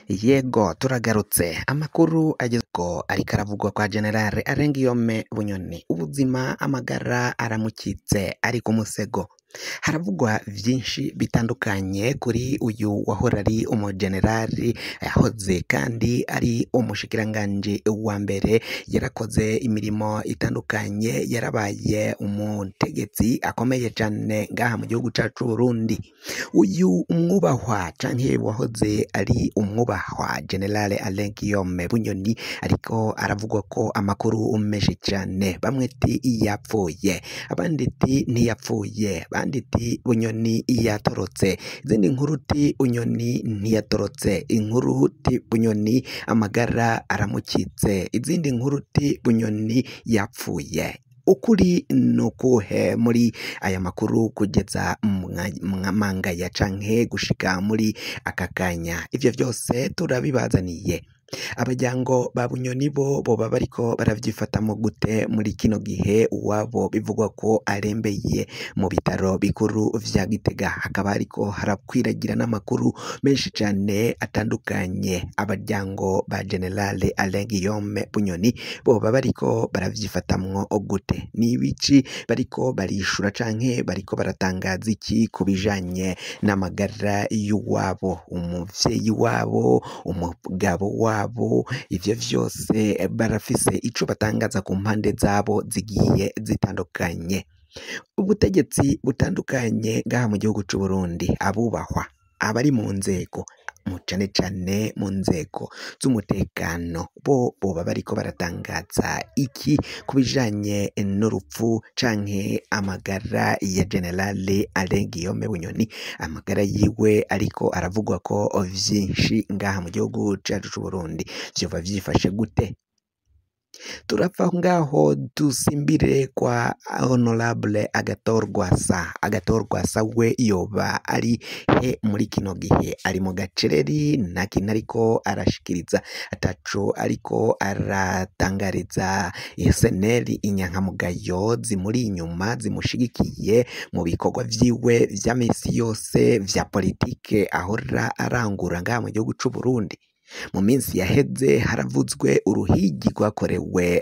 Yego turagarutse amakuru agezweho ariko aravugwa kwa General Alengiyome Bunyoni, ubuzima amagara aramukitse ari ku musego. Haravugwa vyinshi bitandukanye kuri uyu wahora ari umugenerali yahoze kandi ari umushikiranganje wa mbere, yarakoze imirimo itandukanye, yarabaye umutegetsi akomeye cyane ngaha mu gihugu cacu Burundi. Uyu umwubahwa canke wahoze ari umwubahwa General Alengiyome Bunyoni ariko aravugwa ko amakuru menshi cyane, bamwe ati yapfuye, abandi ati ntiyapfuye, abandi ati Bunyoni yatorotse, izindi nkuru ati Bunyoni ntiyatorotse, inkuru ati Bunyoni amagara aramukitse, izindi nkuru ati Bunyoni yapfuye. Ukuri nukuhe muri aya makuru kugeza mangaya canke gushika muri aka kanya? Ivyo vyose turabibazaniye. Abajyango ba Bunyoni bo boba bariko baravyifatamo gute muri kino gihe uwabo bivugwa ko arembeye mu bitaro bikuru vya Gitega? Hakaba hariko harakwiragira n'amakuru menshi cyane atandukanye. Abajyango ba General Alengiyome Bunyoni boba bariko baravyifatamwo gute? Ni ibiki bariko barishura canke bariko baratangaza iki kubijanye n'amagara y'uwabo, umuvyeyi wabo, umugabo wabo? Ivyo vyose barafise ico batangaza ku mpande zabo zigiye zitandukanye. Ubutegetsi butandukanye ngaha mu gihugu c'u Burundi, abubahwa, abari mu nzego cane cane mu nzego z'umutekano, bo boba bariko baratangaza iki kubijanye n'urupfu canke amagara ya General Alengiyome Bunyoni? Amagara yiwe ariko aravugwa ko vyinshi ngaha mu gihugu cacu c'u Burundi, vyoba vyifashe gute? Turapfa ngaho dusimbire kwa Honorable Agathon Rwasa. Agathon Rwasa we yoba ari he muri kino gihe? Ari mu gacereri, nta kintu ariko arashikiriza, ataco ariko aratangariza SNL, inyankamugayo zimuri inyuma zimushigikiye mu bikorwa vyiwe vya misi yose vya politike ahora arangura ngaha mu gihugu c'u Burundi. Mu minsi yaheze haravuzwe uruhigi rwakorewe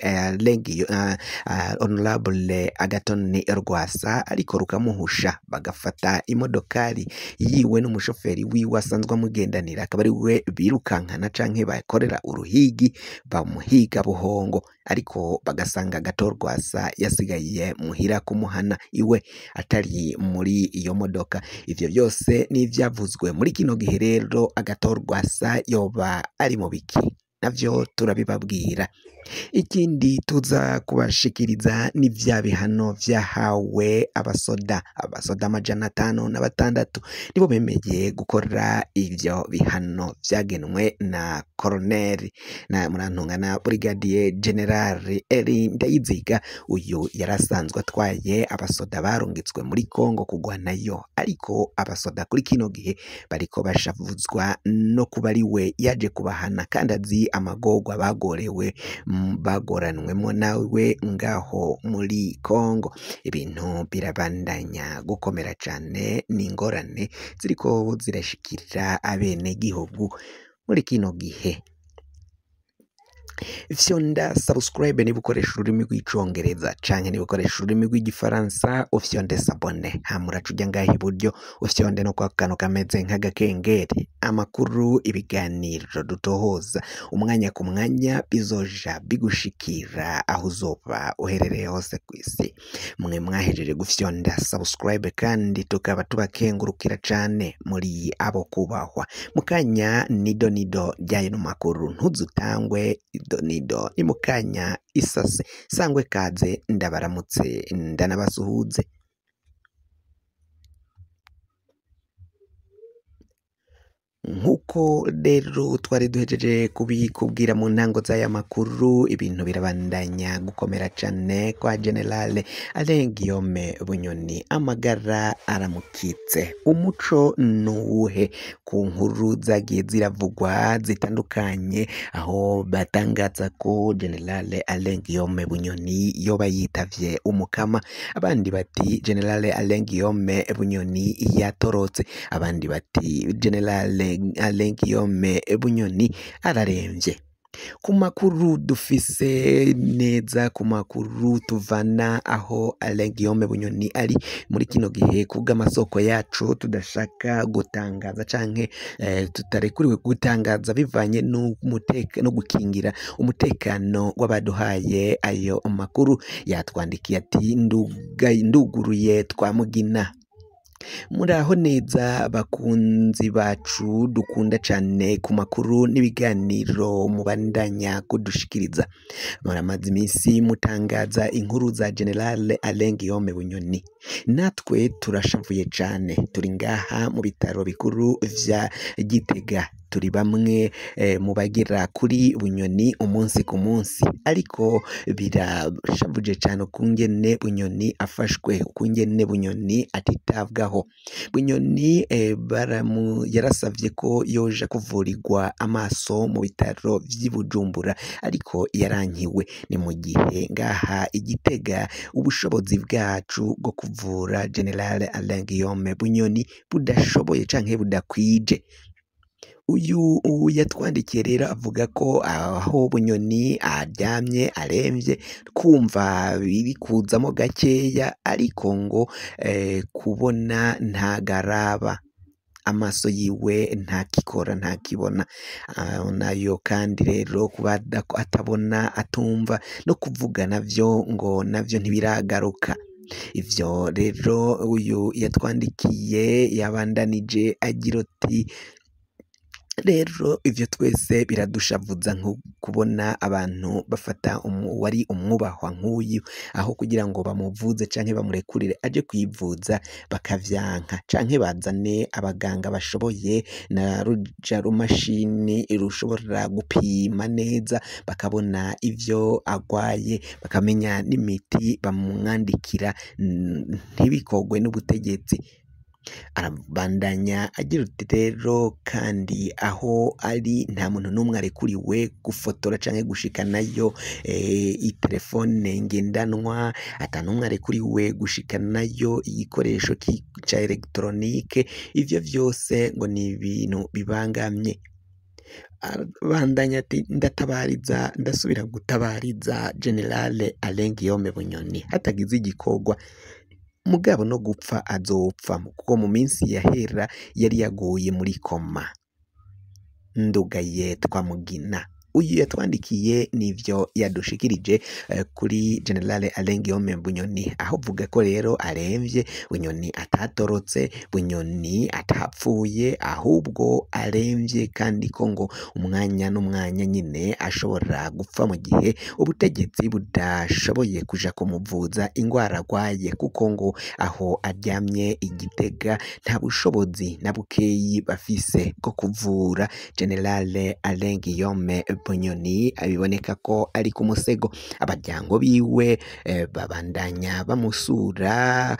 Honorable Agathon Rwasa ariko rukamuhusha, bagafata imodokari yiwe n'umushoferi wiwe asanzwe amugendanira, akaba ari we birukankana canke bakorera uruhigi, bamuhiga buhongo, ariko bagasanga Agathon Rwasa yasigaye muhira kumuhana iwe atari muri iyo modoka. Ivyo byose ni ivyavuzwe muri kino gihe. Rero Agathon Rwasa yoba ari mu biki? Navyo turabibabwira. Ikindi tuza kubashikiriza ni vya bihano vyahawe abasoda 506 nibo bemeye gukora ivyo bihano vyagenwe na Colonel na Murantungana Brigadier General Eri Ndayiziga. Uyu yarasanzwe atwaye abasoda barungitswe muri Kongo kugwanayo, ariko abasoda kuri kino gihe bariko bashavuzwa no kuba ari we yaje kubahana, kandi azi amagorwa bagoranwemo nawe ngaho muri Kongo. Ibintu birabandanya gukomera cyane, n'ingorane ziriko zirashikira abene gihugu muri kino gihe. Fyonda subscribe niba ukoresha ururimi rw'icongereza canke niba ukoresha ururimi rw'igifaransa, ufyonde sabone, hamuraca ujya ngaho iburyo ufyonde no kwa kano kameze nk'agakengeri. Amakuru, ibiganiro dutohoza umwanya ku mwanya bizoja bigushikira aho uzoba uherereye hose ku isi. Mwe mwahejeje gufyonda subscribe kandi tukaba tubakengurukira cane muri abo kubahwa. Mukanya nido ryayo n'amakuru, ntuzutangwe nido ni mukanya isase. Sangwe kaze, ndabaramutse ndanabasuhuze. Nkuko rero twari duhejeje kubikubwira mu ntango z'aya makuru, ibintu birabandanya gukomera cyane kwa General Alengiyome Bunyoni, amagara aramukitse. Umuco nuwuhe ku nkuru zagiye ziravugwa zitandukanye, aho batangaza ko General Alengiyome Bunyoni yoba yitavye umukama, abandi bati General Alengiyome Bunyoni yatorotse, abandi bati General Alain Guillaume Bunyoni araremvye. Ku makuru dufise neza, ku makuru tuvana aho Alain Guillaume Bunyoni ari muri kino gihe, kubw'amasoko yacu tudashaka gutangaza canke tutarekuriwe gutangaza bivanye no gukingira umutekano w'abaduhaye ayo makuru, yatwandikiye ati nduguruye Twamugina. Muraho neza bakunzi bacu dukunda cane ku makuru n'ibiganiro mubandanya kudushikiriza. Muramaze iminsi mutangaza inkuru za General Alain Guillaume Bunyoni, natwe turashavuye cane. Turi ngaha mu bitaro bikuru vya Gitega, turi bamwe mu bagera kuri Bunyoni umunsi ku munsi, ariko birashavuje cane ukungene Bunyoni afashwe, ukungene Bunyoni atitabwaho. Bunyoni yarasavye ko yoja kuvurirwa amaso mu bitaro vy'i Bujumbura, ariko yarankiwe. Ni mu gihe ngaha Igitega ubushobozi bwacu bwo kuvura General Alain Guillaume Bunyoni budashoboye canke budakwije. Uyu yatwandikiye rero avuga ko aho Bunyoni aryamye aremvye, kumva biri kuzamo gakeya, ariko ngo kubona ntagaraba, amaso yiwe ntakikora ntakibona. Nayo kandi rero kuba atabona atumva no kuvuga navyo ngo navyo ntibiragaruka. Ivyo rero uyu yatwandikiye yabandanije agira ati rero ivyo twese biradushavuza nko kubona abantu bafata wari umwubahwa nk'uyu, aho kugira ngo bamuvuze canke bamurekurire aje kwivuza bakavyanka, canke bazane abaganga bashoboye na ruja rumashini rushobora gupima neza bakabona ivyo agwaye, bakamenya n'imiti bamwandikira, ntibikogwe n'ubutegetsi. Arabandanya agira uti rero kandi aho ari nta muntu n'umwe arekuriwe gufotora canke gushikanayo itelefone ngendanwa, ata n'umwe arekuriwe gushikanayo igikoresho ca electronique. Ivyo vyose ngo ni ibintu bibangamye. Bandanya ati ndasubira gutabariza General Alain Guillaume Bunyoni, hatagize igikorwa mugabo no gupfa azopfa, kuko mu minsi yahera yari yaguye muri koma. Ndugaye Twamugina. Uyu yatwandikiye nivyo yadushikirije kuri General Alain Guillaume Bunyoni, aho vuga ko rero aremvye, Bunyoni atatorotse, Bunyoni atapfuye, ahubwo aremvye, kandi ko ngo umwanya n'umwanya nyine ashobora gupfa mu gihe ubutegetsi budashoboye kuja kumuvuza ingwara agwaye, kuko ngo aho aryamye Igitega nta bushobozi na bukeyi bafise bwo kuvura General Alain Guillaume Bunyoni. Abiboneka ko ari ku musego. Abaryango biwe babandanya bamusura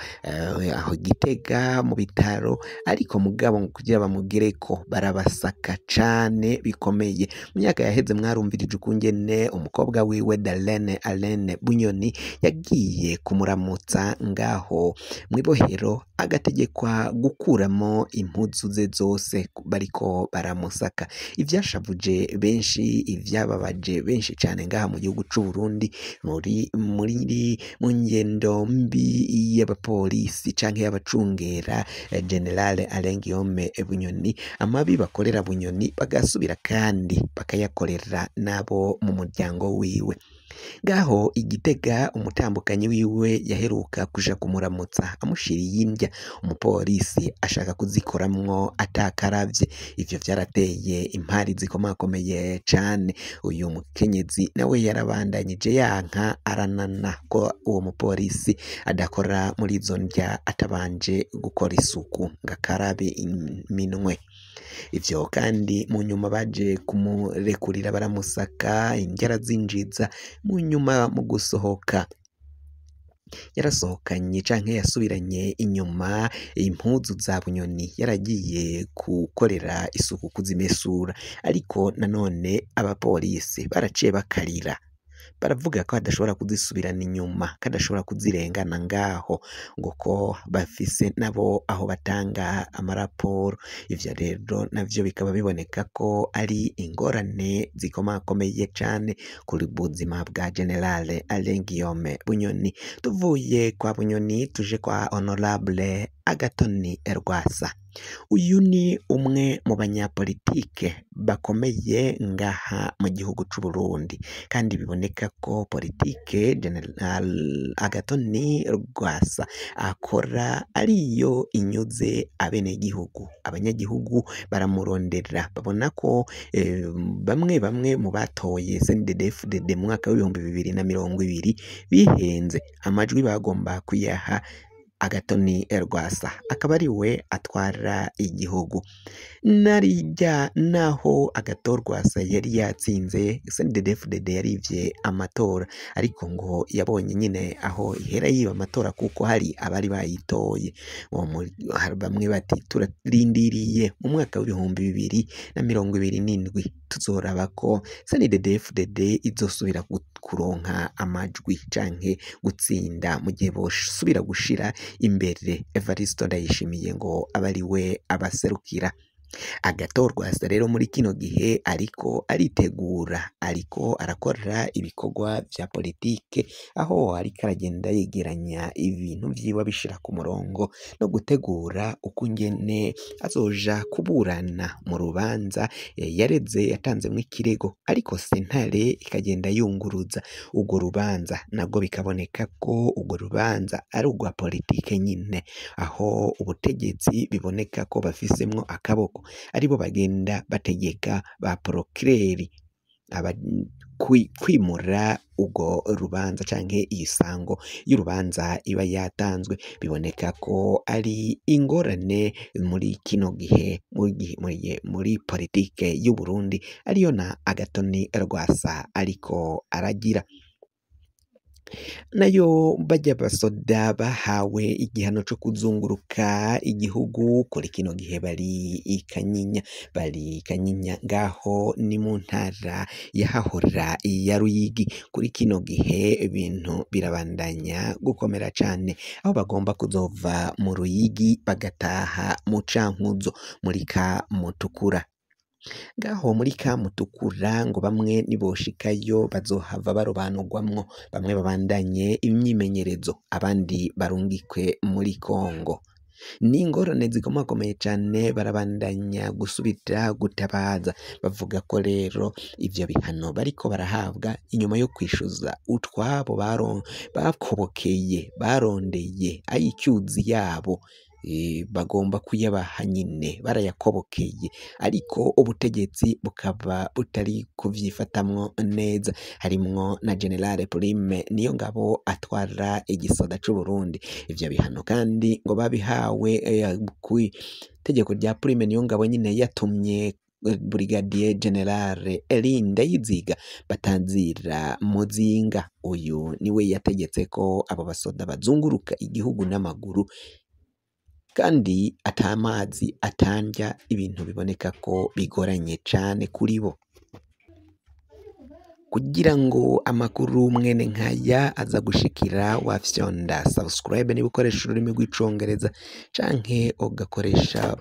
aho Gitega mu bitaro, ariko mugabo kugira bamugireko barabasaka cane bikomeye. Mu myaka yaheze mwarumvirije ukungene umukobwa wiwe Darlene Alain Bunyoni yagiye kumuramutsa ngaho mwibohero, agategekwa gukuramo impuzu ze zose bariko baramusaka. Ivyashavuje benshi, ivyababaje benshi cane ngaha mu gihugu c'u Burundi, mu ngendo mbi y'abapolisi canke y'abacungera General Alain Guillaume Bunyoni, amabi bakorera Bunyoni bagasubira kandi bakayakorera nabo mu muryango wiwe. Ngaho Igitega umutambukanyi wiwe yaheruka kuja kumuramutsa amushiriye indya, umupolisi ashaka kuzikoramwo atakaravye. Ivyo vyarateye impari zikomakomeye cane. Uyu mukenyezi nawe yarabandanyije yanka aranana ko uwo mupolisi adakora muri izo ndya atabanje gukora isuku ngakarabe iminwe. Ivyo kandi mu nyuma baje kumurekurira baramusaka, indya arazinjiza. Mu nyuma mu gusohoka yarasohokanye canke yasubiranye inyuma impuzu za Bunyoni, yaragiye gukorera isuku kuzimesura, ariko nanone abapolisi baraciye bakarira baravuga ko adashobora kuzisubirana inyuma, kadashobora kuzirengana ngaho, ngo ko bafise nabo aho batanga amaraporo. Ivyo rero navyo bikaba biboneka ko ari ingorane zikomakomeye cane kuri buzima bwa Generale Alain Guillaume Bunyoni. Tuvuye kwa Bunyoni tuje kwa Honorable Agathon Rwasa. Uyu ni umwe mu banyapolitike bakomeye ngaha mu gihugu c'u Burundi, kandi biboneka ko politike General Agathon Rwasa akora ariyo inyuze abenegihugu. Abanyagihugu baramurondera, babona ko bamwe mu batoye CNDD-FDD mu mwaka w'2020 bihenze, amajwi bagomba kuyaha Agathon Rwasa, akaba ari we atwara igihugu. Narijya naho Agathon Rwasa yari yatsinze, CNDD-FDD yarivye amatora, ariko ngo yabonye nyine aho ihera yiba amatora kuko hari abari bayitoye. Bamwe bati turarindiriye mu mwaka w'2027 tuzoraba ko CNDD-FDD izosubira kuronka amajwi canke gutsinda, mu gihe bosubira gushira imbere Evariste Ndayishimiye ngo abari we abaserukira. Agathon Rwasa rero muri kino gihe ariko aritegura, ariko arakora ibikorwa vya politike, aho ariko aragenda yegeranya ibintu vyiwe bishira ku murongo no gutegura uko ingene azoja kuburana mu rubanza yareze yatanzemwo ikirego, ariko sentare ikagenda yunguruza urwo rubanza, nabwo bikaboneka ko urwo rubanza ari urwa politike nyine, aho ubutegetsi biboneka ko bafisemwo akaboko, aribo bagenda bategeka ba procureur kwimura urwo rubanza canke isango y'urubanza iba yatanzwe. Biboneka ko ari ingorane muri kino gihe muri politike y'u Burundi, ariyo na Agathon Rwasa ariko aragira. Nayo bajya basoda bahawe igihano co kuzunguruka igihugu kuri kino gihe bari Kanyinya ngaho ni mu ntara yahahora ya Ruyigi. Kuri kino gihe ibintu birabandanya gukomera cane, aho bagomba kuzova mu Ruyigi bagataha mu Cankuzo muri Kamutukura. Ngaho muri Kamutukura ngo bamwe niboshikayo bazohava barobanurwamwo, bamwe babandanye imyimenyerezo, abandi barungikwe muri Kongo. Ni ingorane zikomakomeye cane, barabandanya gusubira gutabaza, bavuga ko rero ivyo bihano bariko barahabwa inyuma yo kwishuza utwabo bakobokeye barondeye ayicyuzi yabo, bagomba kuyabaha nyine barayakobokeye, ariko ubutegetsi bukaba butari kuvyifatamwo neza. Harimwo na General Prime Niyongabo atwara igisoda c'u Burundi. Ivyo bihano kandi ngo babihawe kw'itegeko rya Prime Niyongabo nyine yatumye Brigadier General Elie Ndayiziga Batanzira Muzinga. Uyu niwe yategetse ko abo basoda bazunguruka igihugu n'amaguru, kandi atamazi atandya, ibintu biboneka ko bigoranye cane kuri bo. Kugira ngo amakuru mwene nkaya aza gushikira, wafyonda subscribe niba ukoresha ururimi rw'icongereza canke ugakoresha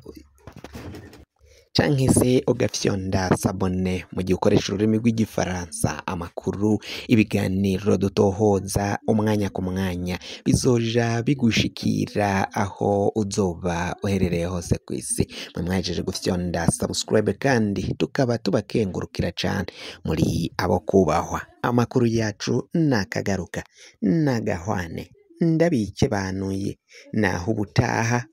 canke se ugafyonda sabone mu gihe ukoresha ururimi rw'igifaransa. Amakuru, ibiganiro dutohoza umwanya ku mwanya bizoja bigushikira aho uzoba uherereye hose ku isi. Mwe mwajeje gufyonda subscribe, kandi tukaba tubakengurukira cane, muri abo kubahwa. Amakuru yacu nakagaruka nagahwane, ndabike banuye naho ubutaha.